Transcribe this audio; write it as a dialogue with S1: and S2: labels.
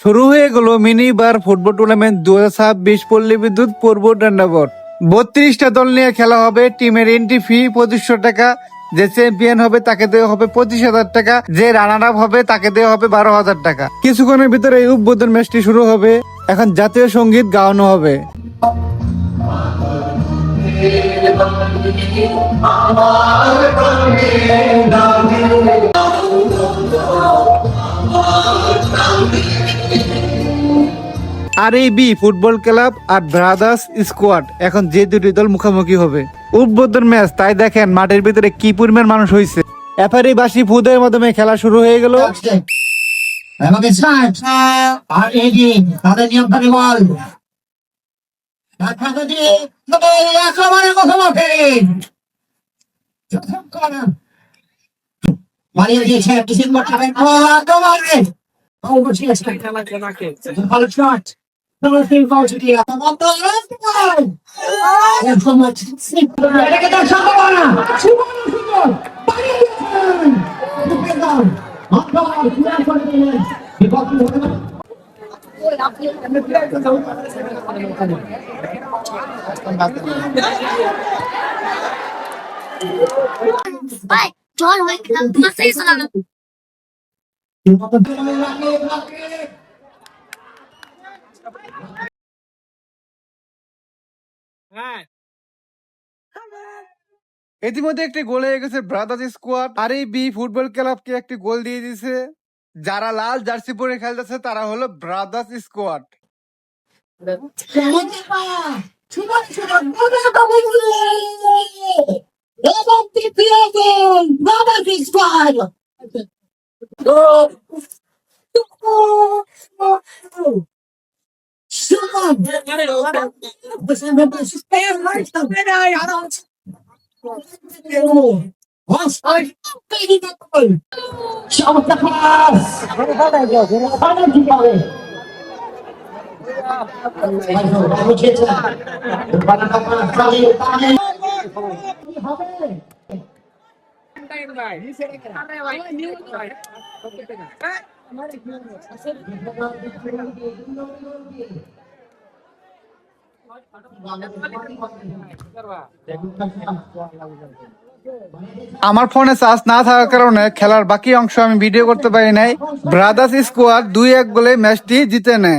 S1: শুরু হয়ে গেল মিনি বার ফুটবল টুর্নামেন্ট 2026 পল্লী বিদ্যুৎ পূর্ব ডান্ডাবট। 32টা দল নিয়ে খেলা হবে। টিমের এন্ট্রি ফি 2500 টাকা। যে চ্যাম্পিয়ন হবে তাকে দেওয়া হবে 25,000 টাকা। যে রানার আপ হবে তাকে দেওয়া হবে 12,000 টাকা। কিছুক্ষণের ভিতরে এই উদ্বোধন ম্যাচটি শুরু হবে। এখন জাতীয় সঙ্গীত গাওয়ানো হবে। আর এই বি ফুটবল ক্লাব আর ব্রাদার্স স্কোয়াড এখন যে দুটি দল মুখোমুখি হবে। উদ্বোধন ম্যাচ, তাই দেখেন মাঠের ভিতরে কি পরিমাণ মানুষ হয়েছে। এফআরই বাসি ফুদের মাধ্যমে খেলা শুরু হয়ে গেল।
S2: এবং স্টার্ট আর এগিয়ে তাদের নিয়ন্ত্রণে বল একেবারে মুখোমুখি মারিয়ে দিয়েছে ডিসেম্বর খাবেন একেবারে ভালো শট এটাকে তার সম্ভাবনা
S3: Vai, John, não sei isso não.
S1: ইতিমধ্যে একটি গোল হয়ে গেছে ব্রাদার্স স্কোয়াড। আর এই বি ফুটবল ক্লাবকে একটি গোল দিয়ে দিয়েছে। যারা লাল জার্সি পরে খেলতেছে তারা হলো ব্রাদার্স স্কোয়াড। আমার ফোনে চার্জ না থাকার কারণে খেলার বাকি অংশ আমি ভিডিও করতে পারি নাই। ব্রাদার্স স্কোয়াড 2-1 গোলে ম্যাচটি জিতে নেয়।